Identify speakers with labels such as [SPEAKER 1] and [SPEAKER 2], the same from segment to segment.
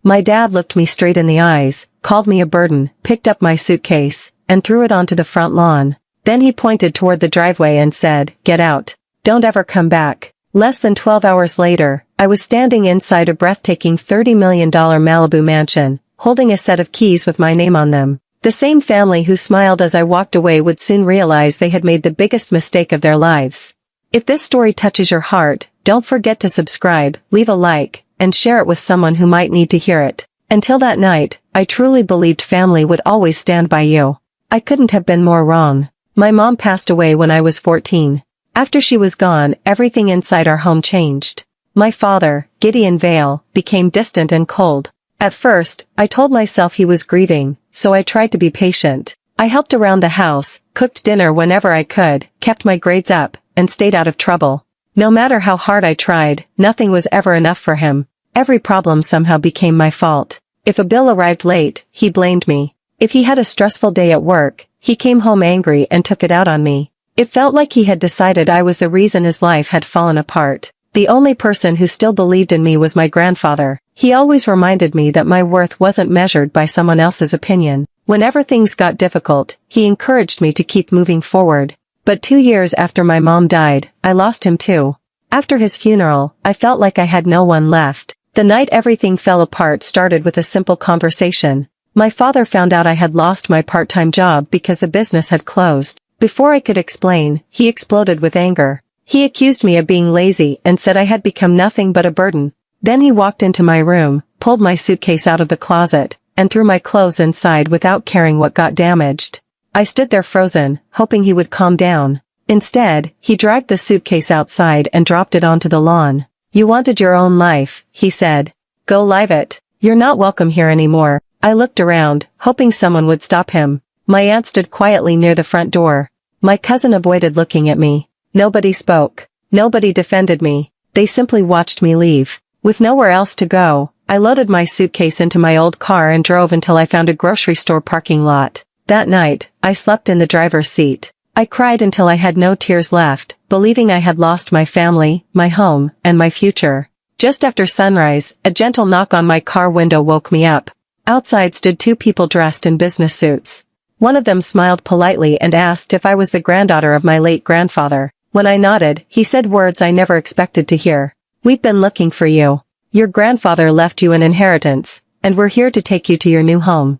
[SPEAKER 1] My dad looked me straight in the eyes, called me a burden, picked up my suitcase, and threw it onto the front lawn. Then he pointed toward the driveway and said, "Get out. Don't ever come back." Less than 12 hours later, I was standing inside a breathtaking $30 million Malibu mansion, holding a set of keys with my name on them. The same family who smiled as I walked away would soon realize they had made the biggest mistake of their lives. If this story touches your heart, don't forget to subscribe, leave a like, and share it with someone who might need to hear it. Until that night, I truly believed family would always stand by you. I couldn't have been more wrong. My mom passed away when I was 14. After she was gone, everything inside our home changed. My father, Gideon Vale, became distant and cold. At first, I told myself he was grieving, so I tried to be patient. I helped around the house, cooked dinner whenever I could, kept my grades up, and stayed out of trouble. No matter how hard I tried, nothing was ever enough for him. Every problem somehow became my fault. If a bill arrived late, he blamed me. If he had a stressful day at work, he came home angry and took it out on me. It felt like he had decided I was the reason his life had fallen apart. The only person who still believed in me was my grandfather. He always reminded me that my worth wasn't measured by someone else's opinion. Whenever things got difficult, he encouraged me to keep moving forward. But 2 years after my mom died, I lost him too. After his funeral, I felt like I had no one left. The night everything fell apart started with a simple conversation. My father found out I had lost my part-time job because the business had closed. Before I could explain, he exploded with anger. He accused me of being lazy and said I had become nothing but a burden. Then he walked into my room, pulled my suitcase out of the closet, and threw my clothes inside without caring what got damaged. I stood there frozen, hoping he would calm down. Instead, he dragged the suitcase outside and dropped it onto the lawn. "You wanted your own life," he said. "Go live it. You're not welcome here anymore." I looked around, hoping someone would stop him. My aunt stood quietly near the front door. My cousin avoided looking at me. Nobody spoke. Nobody defended me. They simply watched me leave. With nowhere else to go, I loaded my suitcase into my old car and drove until I found a grocery store parking lot. That night, I slept in the driver's seat. I cried until I had no tears left, believing I had lost my family, my home, and my future. Just after sunrise, a gentle knock on my car window woke me up. Outside stood 2 people dressed in business suits. One of them smiled politely and asked if I was the granddaughter of my late grandfather. When I nodded, he said words I never expected to hear. "We've been looking for you. Your grandfather left you an inheritance, and we're here to take you to your new home."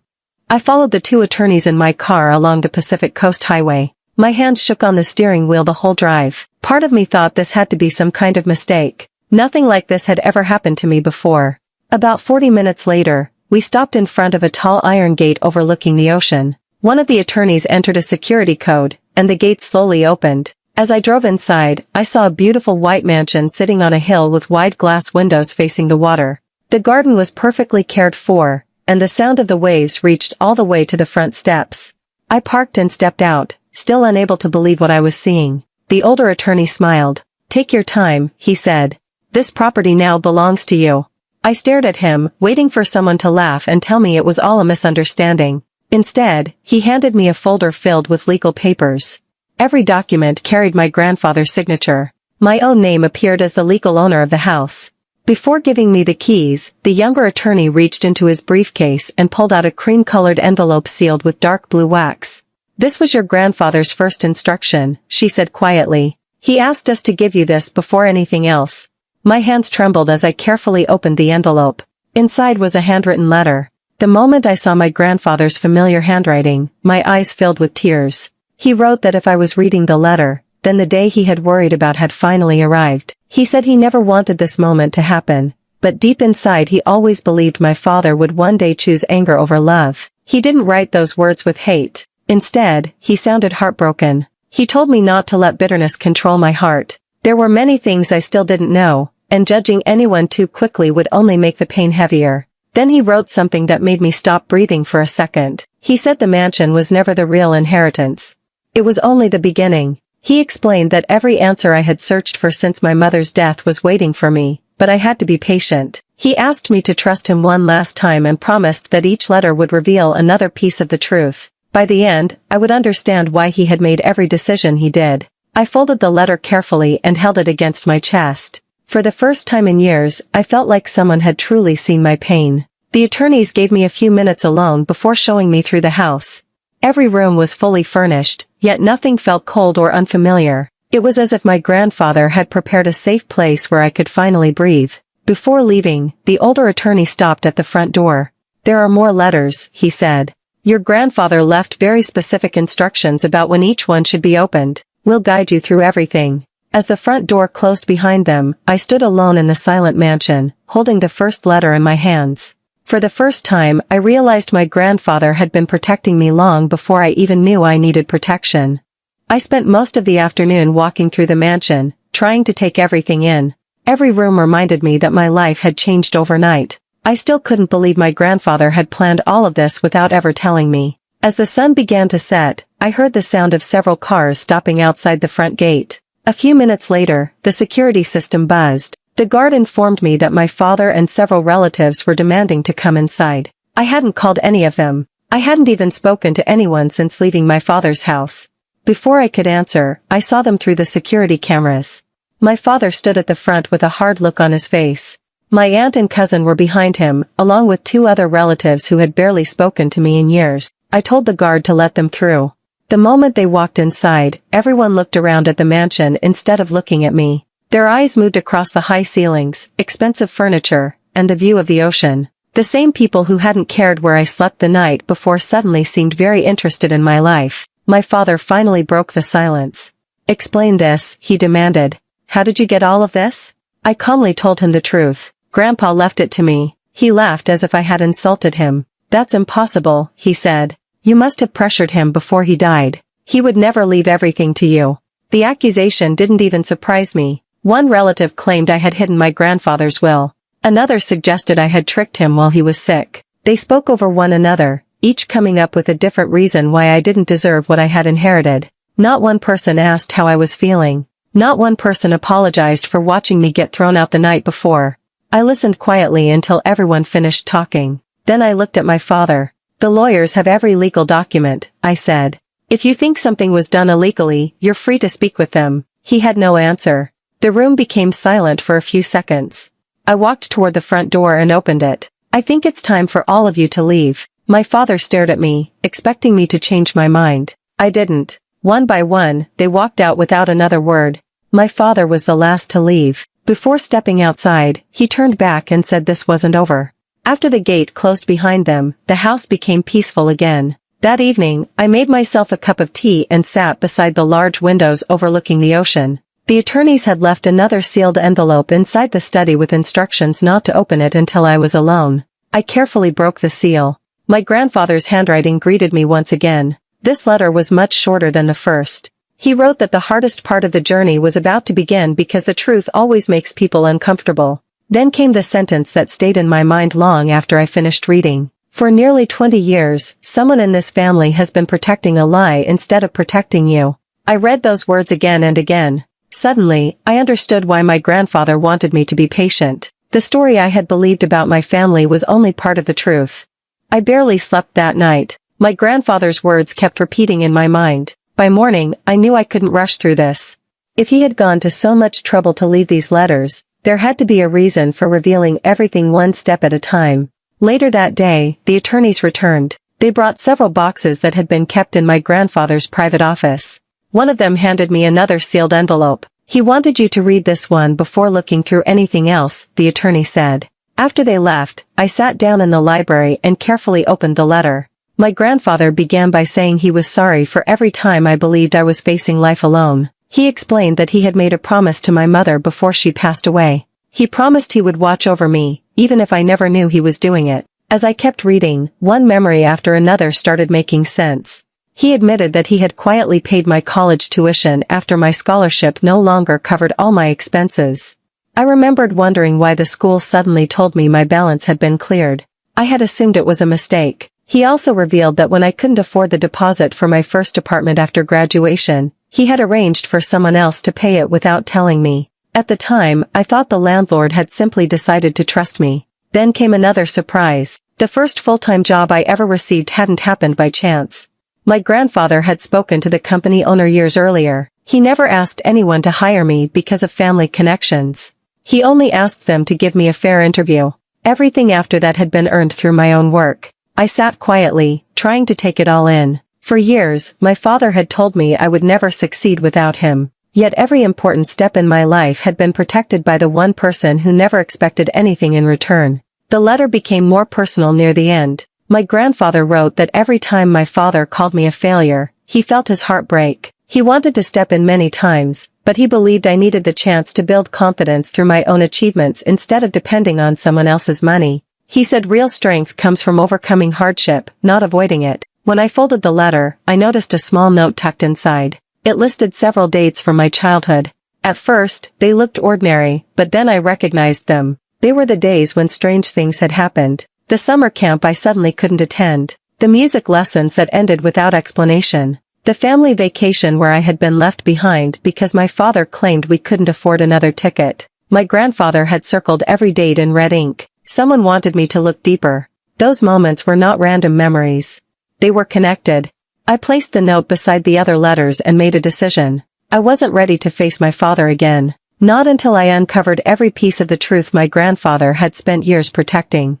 [SPEAKER 1] I followed the 2 attorneys in my car along the Pacific Coast Highway. My hands shook on the steering wheel the whole drive. Part of me thought this had to be some kind of mistake. Nothing like this had ever happened to me before. About 40 minutes later, we stopped in front of a tall iron gate overlooking the ocean. One of the attorneys entered a security code, and the gate slowly opened. As I drove inside, I saw a beautiful white mansion sitting on a hill with wide glass windows facing the water. The garden was perfectly cared for, and the sound of the waves reached all the way to the front steps. I parked and stepped out, still unable to believe what I was seeing. The older attorney smiled. "Take your time," he said. "This property now belongs to you." I stared at him, waiting for someone to laugh and tell me it was all a misunderstanding. Instead, he handed me a folder filled with legal papers. Every document carried my grandfather's signature. My own name appeared as the legal owner of the house. Before giving me the keys, the younger attorney reached into his briefcase and pulled out a cream-colored envelope sealed with dark blue wax. "This was your grandfather's first instruction," she said quietly. "He asked us to give you this before anything else." My hands trembled as I carefully opened the envelope. Inside was a handwritten letter. The moment I saw my grandfather's familiar handwriting, my eyes filled with tears. He wrote that if I was reading the letter, then the day he had worried about had finally arrived. He said he never wanted this moment to happen, but deep inside he always believed my father would one day choose anger over love. He didn't write those words with hate. Instead, he sounded heartbroken. He told me not to let bitterness control my heart. There were many things I still didn't know, and judging anyone too quickly would only make the pain heavier. Then he wrote something that made me stop breathing for a second. He said the mansion was never the real inheritance. It was only the beginning. He explained that every answer I had searched for since my mother's death was waiting for me, but I had to be patient. He asked me to trust him one last time and promised that each letter would reveal another piece of the truth. By the end, I would understand why he had made every decision he did. I folded the letter carefully and held it against my chest. For the first time in years, I felt like someone had truly seen my pain. The attorneys gave me a few minutes alone before showing me through the house. Every room was fully furnished, yet nothing felt cold or unfamiliar. It was as if my grandfather had prepared a safe place where I could finally breathe. Before leaving, the older attorney stopped at the front door. "There are more letters," he said. "Your grandfather left very specific instructions about when each one should be opened. We'll guide you through everything." As the front door closed behind them, I stood alone in the silent mansion, holding the first letter in my hands. For the first time, I realized my grandfather had been protecting me long before I even knew I needed protection. I spent most of the afternoon walking through the mansion, trying to take everything in. Every room reminded me that my life had changed overnight. I still couldn't believe my grandfather had planned all of this without ever telling me. As the sun began to set, I heard the sound of several cars stopping outside the front gate. A few minutes later, the security system buzzed. The guard informed me that my father and several relatives were demanding to come inside. I hadn't called any of them. I hadn't even spoken to anyone since leaving my father's house. Before I could answer, I saw them through the security cameras. My father stood at the front with a hard look on his face. My aunt and cousin were behind him, along with two other relatives who had barely spoken to me in years. I told the guard to let them through. The moment they walked inside, everyone looked around at the mansion instead of looking at me. Their eyes moved across the high ceilings, expensive furniture, and the view of the ocean. The same people who hadn't cared where I slept the night before suddenly seemed very interested in my life. My father finally broke the silence. "Explain this," he demanded. "How did you get all of this?" I calmly told him the truth. "Grandpa left it to me." He laughed as if I had insulted him. "That's impossible," he said. "You must have pressured him before he died. He would never leave everything to you." The accusation didn't even surprise me. One relative claimed I had hidden my grandfather's will. Another suggested I had tricked him while he was sick. They spoke over one another, each coming up with a different reason why I didn't deserve what I had inherited. Not one person asked how I was feeling. Not one person apologized for watching me get thrown out the night before. I listened quietly until everyone finished talking. Then I looked at my father. "The lawyers have every legal document," I said. "If you think something was done illegally, you're free to speak with them." He had no answer. The room became silent for a few seconds. I walked toward the front door and opened it. "I think it's time for all of you to leave." My father stared at me, expecting me to change my mind. I didn't. One by one, they walked out without another word. My father was the last to leave. Before stepping outside, he turned back and said this wasn't over. After the gate closed behind them, the house became peaceful again. That evening, I made myself a cup of tea and sat beside the large windows overlooking the ocean. The attorneys had left another sealed envelope inside the study with instructions not to open it until I was alone. I carefully broke the seal. My grandfather's handwriting greeted me once again. This letter was much shorter than the first. He wrote that the hardest part of the journey was about to begin because the truth always makes people uncomfortable. Then came the sentence that stayed in my mind long after I finished reading. "For nearly 20 years, someone in this family has been protecting a lie instead of protecting you." I read those words again and again. Suddenly, I understood why my grandfather wanted me to be patient. The story I had believed about my family was only part of the truth. I barely slept that night. My grandfather's words kept repeating in my mind. By morning, I knew I couldn't rush through this. If he had gone to so much trouble to leave these letters, there had to be a reason for revealing everything one step at a time. Later that day, the attorneys returned. They brought several boxes that had been kept in my grandfather's private office. One of them handed me another sealed envelope. "He wanted you to read this one before looking through anything else," the attorney said. After they left, I sat down in the library and carefully opened the letter. My grandfather began by saying he was sorry for every time I believed I was facing life alone. He explained that he had made a promise to my mother before she passed away. He promised he would watch over me, even if I never knew he was doing it. As I kept reading, one memory after another started making sense. He admitted that he had quietly paid my college tuition after my scholarship no longer covered all my expenses. I remembered wondering why the school suddenly told me my balance had been cleared. I had assumed it was a mistake. He also revealed that when I couldn't afford the deposit for my first apartment after graduation, he had arranged for someone else to pay it without telling me. At the time, I thought the landlord had simply decided to trust me. Then came another surprise. The first full-time job I ever received hadn't happened by chance. My grandfather had spoken to the company owner years earlier. He never asked anyone to hire me because of family connections. He only asked them to give me a fair interview. Everything after that had been earned through my own work. I sat quietly, trying to take it all in. For years, my father had told me I would never succeed without him. Yet every important step in my life had been protected by the one person who never expected anything in return. The letter became more personal near the end. My grandfather wrote that every time my father called me a failure, he felt his heart break. He wanted to step in many times, but he believed I needed the chance to build confidence through my own achievements instead of depending on someone else's money. He said real strength comes from overcoming hardship, not avoiding it. When I folded the letter, I noticed a small note tucked inside. It listed several dates from my childhood. At first, they looked ordinary, but then I recognized them. They were the days when strange things had happened. The summer camp I suddenly couldn't attend. The music lessons that ended without explanation. The family vacation where I had been left behind because my father claimed we couldn't afford another ticket. My grandfather had circled every date in red ink. Someone wanted me to look deeper. Those moments were not random memories. They were connected. I placed the note beside the other letters and made a decision. I wasn't ready to face my father again. Not until I uncovered every piece of the truth my grandfather had spent years protecting.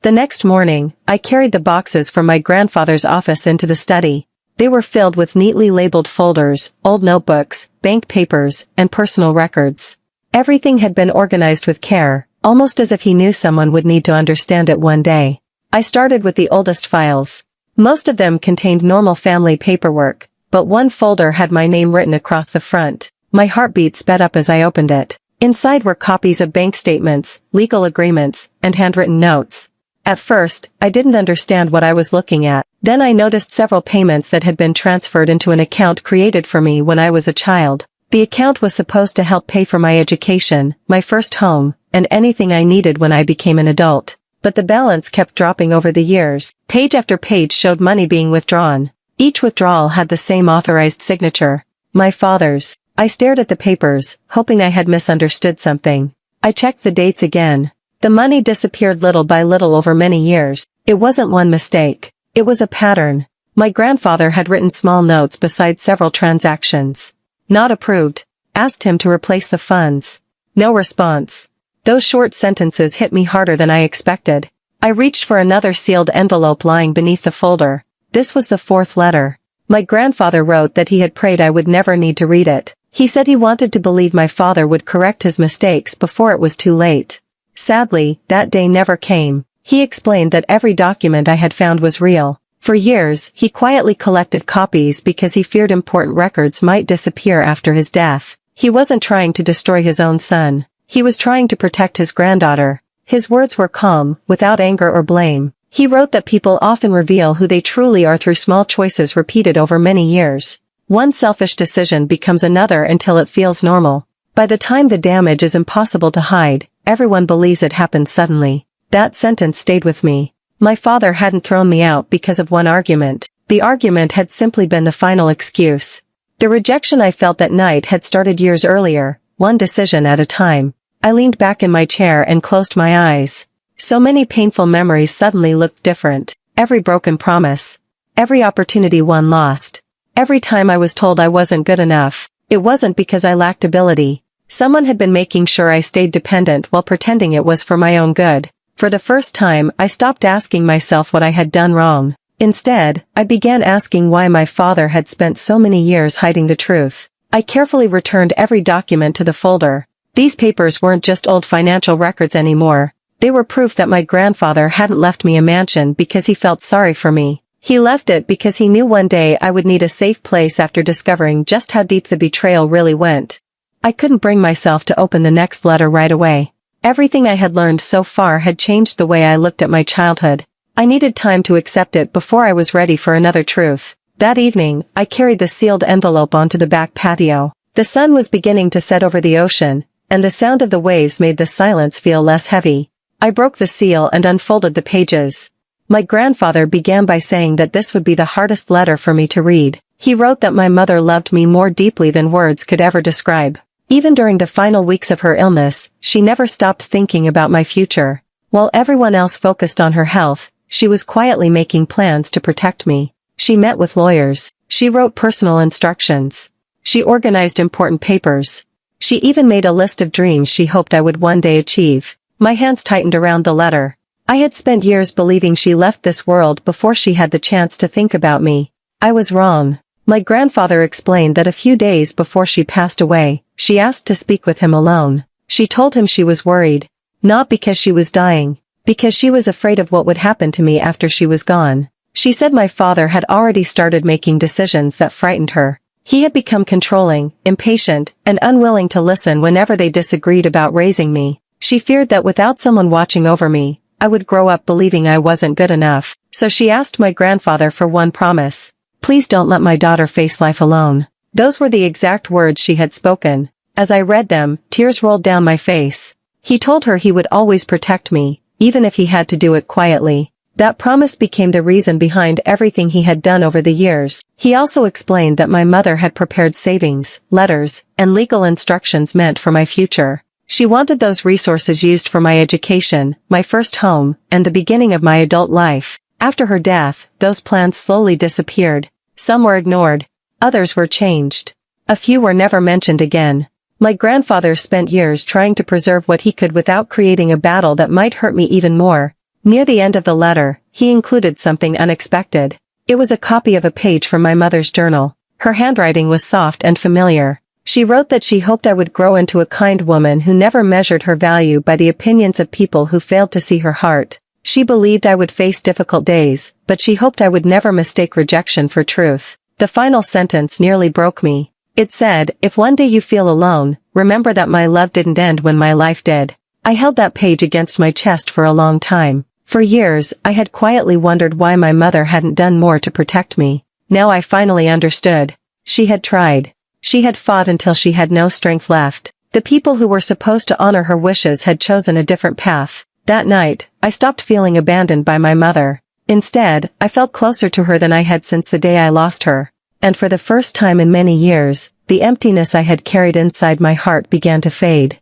[SPEAKER 1] The next morning, I carried the boxes from my grandfather's office into the study. They were filled with neatly labeled folders, old notebooks, bank papers, and personal records. Everything had been organized with care, almost as if he knew someone would need to understand it one day. I started with the oldest files. Most of them contained normal family paperwork, but one folder had my name written across the front. My heartbeat sped up as I opened it. Inside were copies of bank statements, legal agreements, and handwritten notes. At first, I didn't understand what I was looking at. Then I noticed several payments that had been transferred into an account created for me when I was a child. The account was supposed to help pay for my education, my first home, and anything I needed when I became an adult. But the balance kept dropping over the years. Page after page showed money being withdrawn. Each withdrawal had the same authorized signature. My father's. I stared at the papers, hoping I had misunderstood something. I checked the dates again. The money disappeared little by little over many years. It wasn't one mistake. It was a pattern. My grandfather had written small notes beside several transactions. Not approved. Asked him to replace the funds. No response. Those short sentences hit me harder than I expected. I reached for another sealed envelope lying beneath the folder. This was the fourth letter. My grandfather wrote that he had prayed I would never need to read it. He said he wanted to believe my father would correct his mistakes before it was too late. Sadly, that day never came. He explained that every document I had found was real. For years, he quietly collected copies because he feared important records might disappear after his death. He wasn't trying to destroy his own son. He was trying to protect his granddaughter. His words were calm, without anger or blame. He wrote that people often reveal who they truly are through small choices repeated over many years. One selfish decision becomes another until it feels normal. By the time the damage is impossible to hide, everyone believes it happened suddenly. That sentence stayed with me. My father hadn't thrown me out because of one argument. The argument had simply been the final excuse. The rejection I felt that night had started years earlier, one decision at a time. I leaned back in my chair and closed my eyes. So many painful memories suddenly looked different. Every broken promise. Every opportunity one lost. Every time I was told I wasn't good enough. It wasn't because I lacked ability. Someone had been making sure I stayed dependent while pretending it was for my own good. For the first time, I stopped asking myself what I had done wrong. Instead, I began asking why my father had spent so many years hiding the truth. I carefully returned every document to the folder. These papers weren't just old financial records anymore. They were proof that my grandfather hadn't left me a mansion because he felt sorry for me. He left it because he knew one day I would need a safe place after discovering just how deep the betrayal really went. I couldn't bring myself to open the next letter right away. Everything I had learned so far had changed the way I looked at my childhood. I needed time to accept it before I was ready for another truth. That evening, I carried the sealed envelope onto the back patio. The sun was beginning to set over the ocean, and the sound of the waves made the silence feel less heavy. I broke the seal and unfolded the pages. My grandfather began by saying that this would be the hardest letter for me to read. He wrote that my mother loved me more deeply than words could ever describe. Even during the final weeks of her illness, she never stopped thinking about my future. While everyone else focused on her health, she was quietly making plans to protect me. She met with lawyers. She wrote personal instructions. She organized important papers. She even made a list of dreams she hoped I would one day achieve. My hands tightened around the letter. I had spent years believing she left this world before she had the chance to think about me. I was wrong. My grandfather explained that a few days before she passed away, she asked to speak with him alone. She told him she was worried. Not because she was dying, because she was afraid of what would happen to me after she was gone. She said my father had already started making decisions that frightened her. He had become controlling, impatient, and unwilling to listen whenever they disagreed about raising me. She feared that without someone watching over me, I would grow up believing I wasn't good enough. So she asked my grandfather for one promise. Please don't let my daughter face life alone. Those were the exact words she had spoken. As I read them, tears rolled down my face. He told her he would always protect me, even if he had to do it quietly. That promise became the reason behind everything he had done over the years. He also explained that my mother had prepared savings, letters, and legal instructions meant for my future. She wanted those resources used for my education, my first home, and the beginning of my adult life. After her death, those plans slowly disappeared. Some were ignored. Others were changed. A few were never mentioned again. My grandfather spent years trying to preserve what he could without creating a battle that might hurt me even more. Near the end of the letter, he included something unexpected. It was a copy of a page from my mother's journal. Her handwriting was soft and familiar. She wrote that she hoped I would grow into a kind woman who never measured her value by the opinions of people who failed to see her heart. She believed I would face difficult days, but she hoped I would never mistake rejection for truth. The final sentence nearly broke me. It said, "If one day you feel alone, remember that my love didn't end when my life did." I held that page against my chest for a long time. For years, I had quietly wondered why my mother hadn't done more to protect me. Now I finally understood. She had tried. She had fought until she had no strength left. The people who were supposed to honor her wishes had chosen a different path. That night, I stopped feeling abandoned by my mother. Instead, I felt closer to her than I had since the day I lost her. And for the first time in many years, the emptiness I had carried inside my heart began to fade.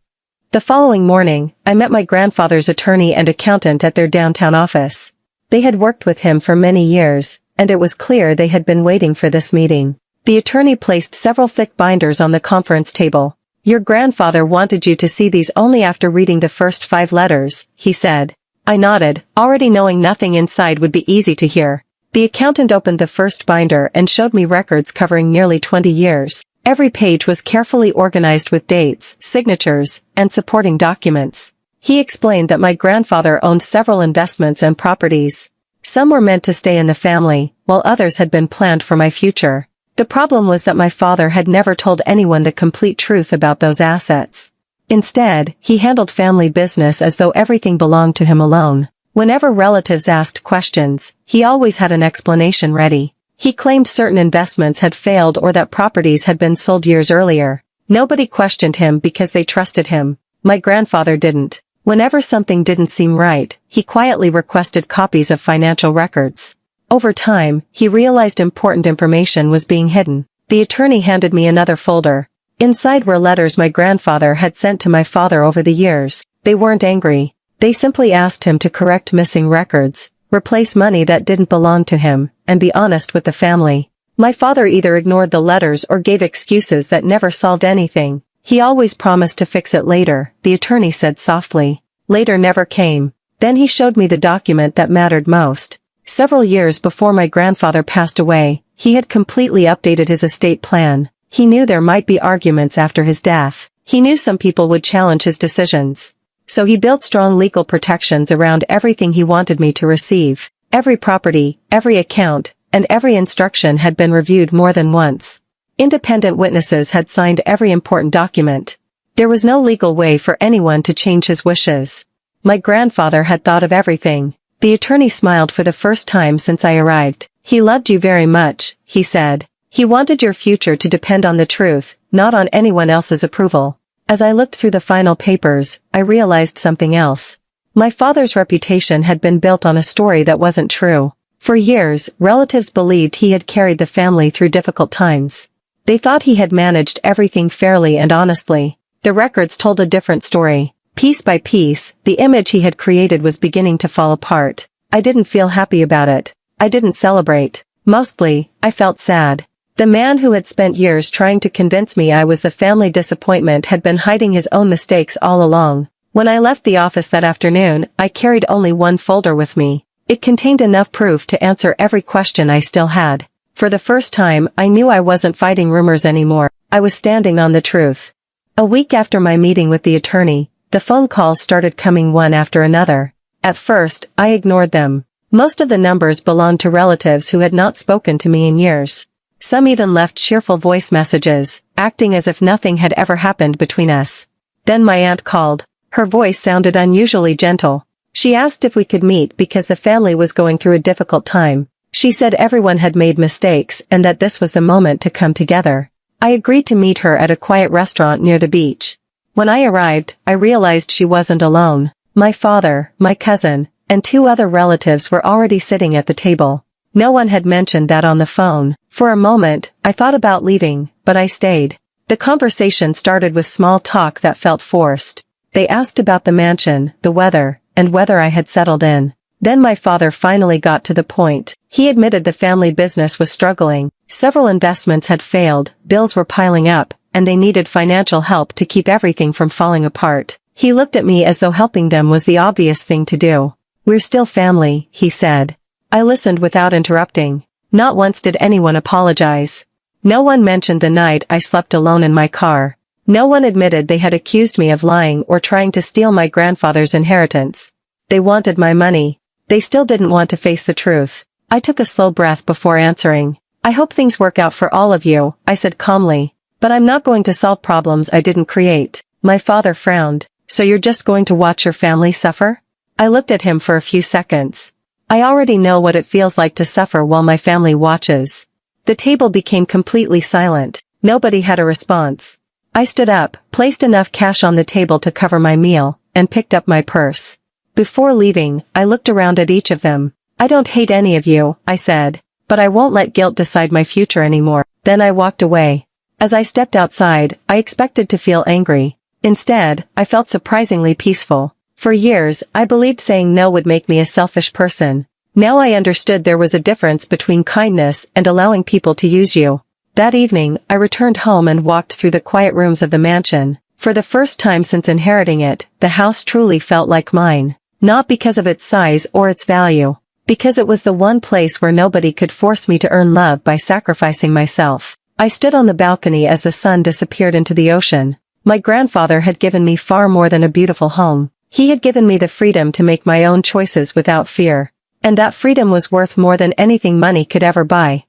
[SPEAKER 1] The following morning, I met my grandfather's attorney and accountant at their downtown office. They had worked with him for many years, and it was clear they had been waiting for this meeting. The attorney placed several thick binders on the conference table. "Your grandfather wanted you to see these only after reading the first 5 letters," he said. I nodded, already knowing nothing inside would be easy to hear. The accountant opened the first binder and showed me records covering nearly 20 years. Every page was carefully organized with dates, signatures, and supporting documents. He explained that my grandfather owned several investments and properties. Some were meant to stay in the family, while others had been planned for my future. The problem was that my father had never told anyone the complete truth about those assets. Instead, he handled family business as though everything belonged to him alone. Whenever relatives asked questions, he always had an explanation ready. He claimed certain investments had failed or that properties had been sold years earlier. Nobody questioned him because they trusted him. My grandfather didn't. Whenever something didn't seem right, he quietly requested copies of financial records. Over time, he realized important information was being hidden. The attorney handed me another folder. Inside were letters my grandfather had sent to my father over the years. They weren't angry. They simply asked him to correct missing records, replace money that didn't belong to him, and be honest with the family. My father either ignored the letters or gave excuses that never solved anything. He always promised to fix it later, the attorney said softly. Later never came. Then he showed me the document that mattered most. Several years before my grandfather passed away, he had completely updated his estate plan. He knew there might be arguments after his death. He knew some people would challenge his decisions. So he built strong legal protections around everything he wanted me to receive. Every property, every account, and every instruction had been reviewed more than once. Independent witnesses had signed every important document. There was no legal way for anyone to change his wishes. My grandfather had thought of everything. The attorney smiled for the first time since I arrived. He loved you very much, he said. He wanted your future to depend on the truth, not on anyone else's approval. As I looked through the final papers, I realized something else. My father's reputation had been built on a story that wasn't true. For years, relatives believed he had carried the family through difficult times. They thought he had managed everything fairly and honestly. The records told a different story. Piece by piece, the image he had created was beginning to fall apart. I didn't feel happy about it. I didn't celebrate. Mostly, I felt sad. The man who had spent years trying to convince me I was the family disappointment had been hiding his own mistakes all along. When I left the office that afternoon, I carried only one folder with me. It contained enough proof to answer every question I still had. For the first time, I knew I wasn't fighting rumors anymore. I was standing on the truth. A week after my meeting with the attorney, the phone calls started coming one after another. At first, I ignored them. Most of the numbers belonged to relatives who had not spoken to me in years. Some even left cheerful voice messages, acting as if nothing had ever happened between us. Then my aunt called. Her voice sounded unusually gentle. She asked if we could meet because the family was going through a difficult time. She said everyone had made mistakes and that this was the moment to come together. I agreed to meet her at a quiet restaurant near the beach. When I arrived, I realized she wasn't alone. My father, my cousin, and 2 other relatives were already sitting at the table. No one had mentioned that on the phone. For a moment, I thought about leaving, but I stayed. The conversation started with small talk that felt forced. They asked about the mansion, the weather, and whether I had settled in. Then my father finally got to the point. He admitted the family business was struggling. Several investments had failed, bills were piling up, and they needed financial help to keep everything from falling apart. He looked at me as though helping them was the obvious thing to do. "We're still family," he said. I listened without interrupting. Not once did anyone apologize. No one mentioned the night I slept alone in my car. No one admitted they had accused me of lying or trying to steal my grandfather's inheritance. They wanted my money. They still didn't want to face the truth. I took a slow breath before answering. "I hope things work out for all of you," I said calmly. "But I'm not going to solve problems I didn't create." My father frowned. "So you're just going to watch your family suffer?" I looked at him for a few seconds. I already know what it feels like to suffer while my family watches. The table became completely silent. Nobody had a response. I stood up, placed enough cash on the table to cover my meal, and picked up my purse. Before leaving, I looked around at each of them. "I don't hate any of you," I said, "but I won't let guilt decide my future anymore." Then I walked away. As I stepped outside, I expected to feel angry. Instead, I felt surprisingly peaceful. For years, I believed saying no would make me a selfish person. Now I understood there was a difference between kindness and allowing people to use you. That evening, I returned home and walked through the quiet rooms of the mansion. For the first time since inheriting it, the house truly felt like mine. Not because of its size or its value. Because it was the one place where nobody could force me to earn love by sacrificing myself. I stood on the balcony as the sun disappeared into the ocean. My grandfather had given me far more than a beautiful home. He had given me the freedom to make my own choices without fear. And that freedom was worth more than anything money could ever buy.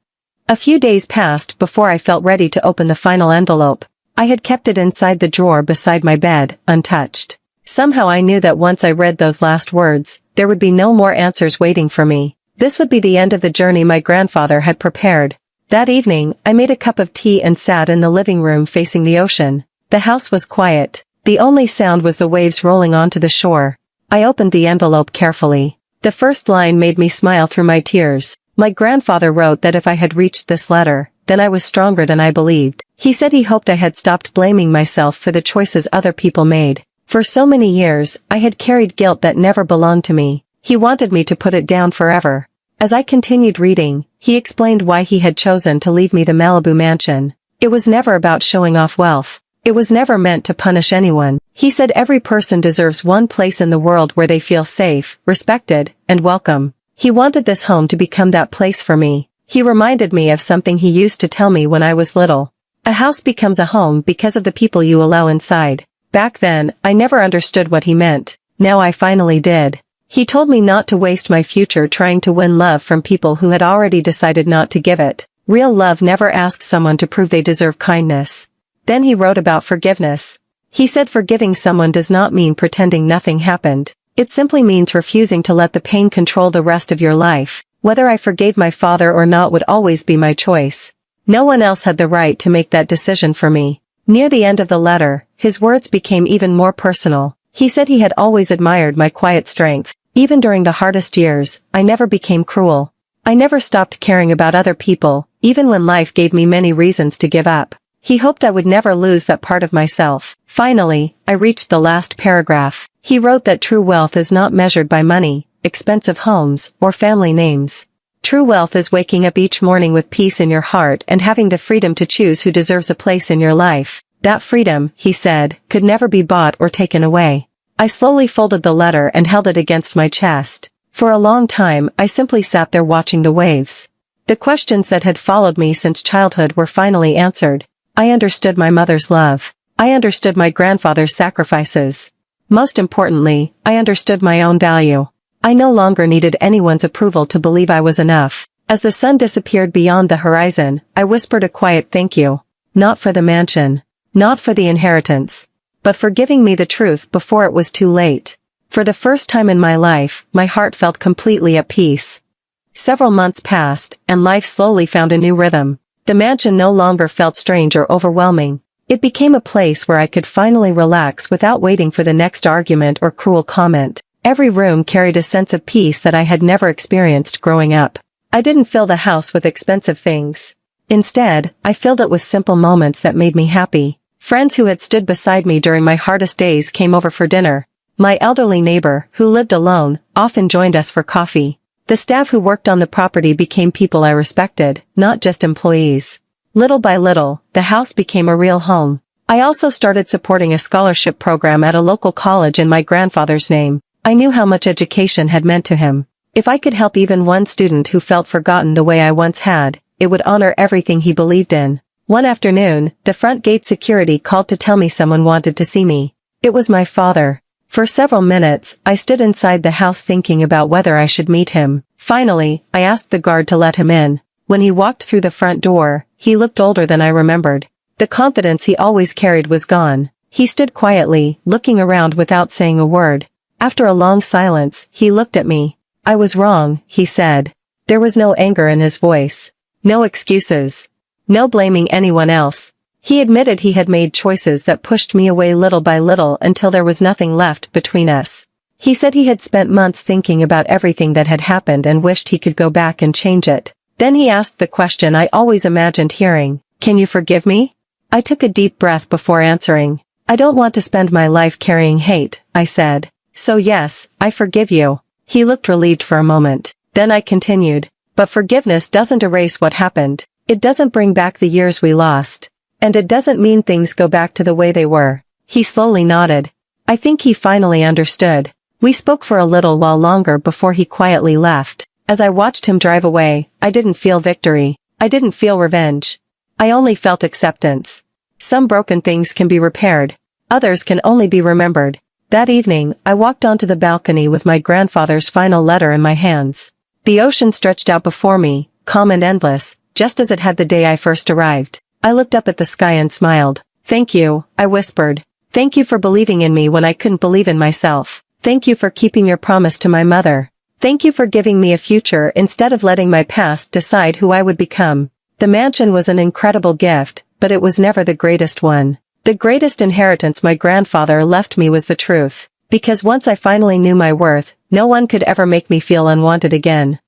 [SPEAKER 1] A few days passed before I felt ready to open the final envelope. I had kept it inside the drawer beside my bed, untouched. Somehow I knew that once I read those last words, there would be no more answers waiting for me. This would be the end of the journey my grandfather had prepared. That evening, I made a cup of tea and sat in the living room facing the ocean. The house was quiet. The only sound was the waves rolling onto the shore. I opened the envelope carefully. The first line made me smile through my tears. My grandfather wrote that if I had reached this letter, then I was stronger than I believed. He said he hoped I had stopped blaming myself for the choices other people made. For so many years, I had carried guilt that never belonged to me. He wanted me to put it down forever. As I continued reading, he explained why he had chosen to leave me the Malibu mansion. It was never about showing off wealth. It was never meant to punish anyone. He said every person deserves one place in the world where they feel safe, respected, and welcome. He wanted this home to become that place for me. He reminded me of something he used to tell me when I was little. A house becomes a home because of the people you allow inside. Back then, I never understood what he meant. Now I finally did. He told me not to waste my future trying to win love from people who had already decided not to give it. Real love never asks someone to prove they deserve kindness. Then he wrote about forgiveness. He said forgiving someone does not mean pretending nothing happened. It simply means refusing to let the pain control the rest of your life. Whether I forgave my father or not would always be my choice. No one else had the right to make that decision for me. Near the end of the letter, his words became even more personal. He said he had always admired my quiet strength. Even during the hardest years, I never became cruel. I never stopped caring about other people, even when life gave me many reasons to give up. He hoped I would never lose that part of myself. Finally, I reached the last paragraph. He wrote that true wealth is not measured by money, expensive homes, or family names. True wealth is waking up each morning with peace in your heart and having the freedom to choose who deserves a place in your life. That freedom, he said, could never be bought or taken away. I slowly folded the letter and held it against my chest. For a long time, I simply sat there watching the waves. The questions that had followed me since childhood were finally answered. I understood my mother's love. I understood my grandfather's sacrifices. Most importantly, I understood my own value. I no longer needed anyone's approval to believe I was enough. As the sun disappeared beyond the horizon, I whispered a quiet thank you. Not for the mansion. Not for the inheritance. But for giving me the truth before it was too late. For the first time in my life, my heart felt completely at peace. Several months passed, and life slowly found a new rhythm. The mansion no longer felt strange or overwhelming. It became a place where I could finally relax without waiting for the next argument or cruel comment. Every room carried a sense of peace that I had never experienced growing up. I didn't fill the house with expensive things. Instead, I filled it with simple moments that made me happy. Friends who had stood beside me during my hardest days came over for dinner. My elderly neighbor, who lived alone, often joined us for coffee. The staff who worked on the property became people I respected, not just employees. Little by little, the house became a real home. I also started supporting a scholarship program at a local college in my grandfather's name. I knew how much education had meant to him. If I could help even one student who felt forgotten the way I once had, it would honor everything he believed in. One afternoon, the front gate security called to tell me someone wanted to see me. It was my father. For several minutes, I stood inside the house thinking about whether I should meet him. Finally, I asked the guard to let him in. When he walked through the front door, he looked older than I remembered. The confidence he always carried was gone. He stood quietly, looking around without saying a word. After a long silence, he looked at me. I was wrong, he said. There was no anger in his voice. No excuses. No blaming anyone else. He admitted he had made choices that pushed me away little by little until there was nothing left between us. He said he had spent months thinking about everything that had happened and wished he could go back and change it. Then he asked the question I always imagined hearing, "Can you forgive me?" I took a deep breath before answering. "I don't want to spend my life carrying hate," I said. "So yes, I forgive you." He looked relieved for a moment. Then I continued, "But forgiveness doesn't erase what happened. It doesn't bring back the years we lost. And it doesn't mean things go back to the way they were." He slowly nodded. I think he finally understood. We spoke for a little while longer before he quietly left. As I watched him drive away, I didn't feel victory. I didn't feel revenge. I only felt acceptance. Some broken things can be repaired. Others can only be remembered. That evening, I walked onto the balcony with my grandfather's final letter in my hands. The ocean stretched out before me, calm and endless, just as it had the day I first arrived. I looked up at the sky and smiled. "Thank you," I whispered. "Thank you for believing in me when I couldn't believe in myself. Thank you for keeping your promise to my mother. Thank you for giving me a future instead of letting my past decide who I would become." The mansion was an incredible gift, but it was never the greatest one. The greatest inheritance my grandfather left me was the truth. Because once I finally knew my worth, no one could ever make me feel unwanted again.